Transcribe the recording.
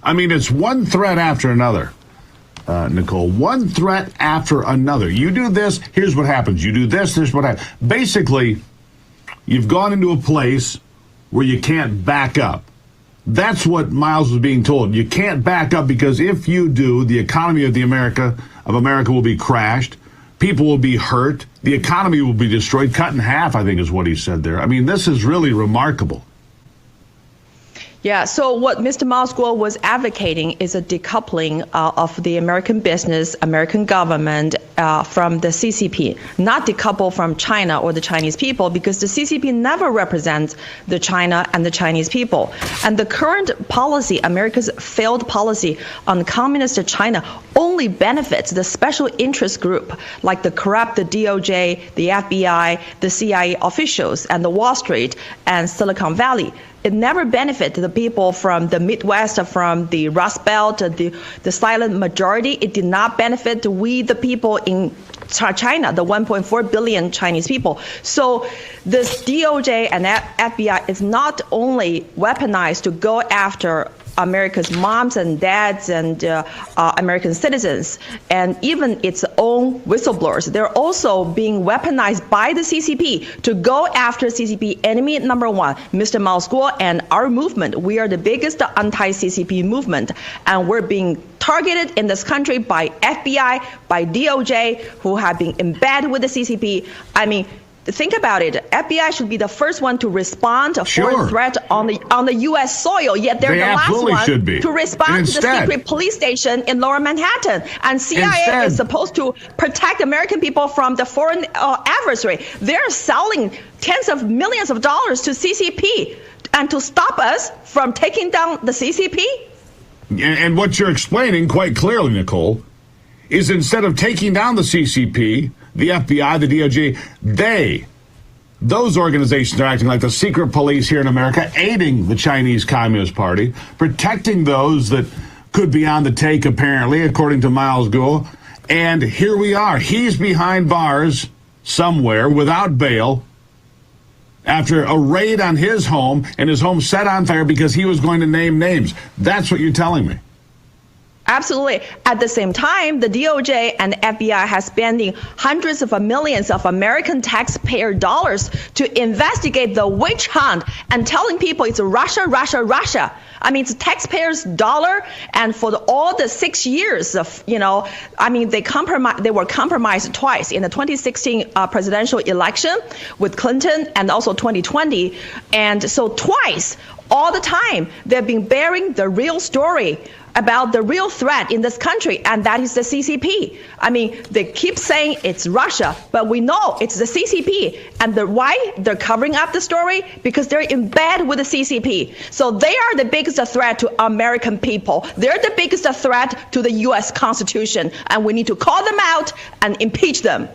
I mean, it's one threat after another, Nicole. One threat after another. You do this, here's what happens. You do this, here's what happens. Basically, you've gone into a place where you can't back up. That's what Miles was being told. You can't back up because if you do, the economy of America will be crashed. People will be hurt. The economy will be destroyed, cut in half, I think is what he said there. I mean, this is really remarkable. Yeah, so what Mr. Miles Guo was advocating is a decoupling of the American business, American government from the CCP, not decouple from China or the Chinese people, because the CCP never represents the China and the Chinese people. And the current policy, America's failed policy on communist China, only benefits the special interest group like the corrupt, the DOJ, the FBI, the CIA officials, and the Wall Street and Silicon Valley. It never benefited the people from the Midwest, from the Rust Belt, the silent majority. It did not benefit we, the people in China, the 1.4 billion Chinese people. So this DOJ and FBI is not only weaponized to go after America's moms and dads and American citizens, and even its own whistleblowers. They're also being weaponized by the CCP to go after CCP enemy number one, Mr. Miles Guo, and our movement. We are the biggest anti-CCP movement, and we're being targeted in this country by FBI, by DOJ, who have been in bed with the CCP. I mean, think about it. FBI should be the first one to respond to a foreign threat on the U.S. soil, yet they're the last one to respond to the secret police station in Lower Manhattan. And CIA is supposed to protect American people from the foreign adversary. They're selling tens of millions of dollars to CCP and to stop us from taking down the CCP. And what you're explaining quite clearly, Nicole, is instead of taking down the CCP, the FBI, the DOJ, those organizations are acting like the secret police here in America, aiding the Chinese Communist Party, protecting those that could be on the take, apparently, according to Miles Guo. And here we are. He's behind bars somewhere without bail after a raid on his home, and his home set on fire because he was going to name names. That's what you're telling me. Absolutely. At the same time, the DOJ and FBI has spending hundreds of millions of American taxpayer dollars to investigate the witch hunt and telling people it's Russia, Russia, Russia. I mean, it's taxpayers' dollar, and for all the 6 years of, they were compromised twice in the 2016 presidential election with Clinton and also 2020. And so twice, all the time, they've been bearing the real story about the real threat in this country, and that is the CCP. I mean, they keep saying it's Russia, but we know it's the CCP. And why they're covering up the story? Because they're in bed with the CCP. So they are the biggest threat to American people. They're the biggest threat to the U.S. Constitution, and we need to call them out and impeach them.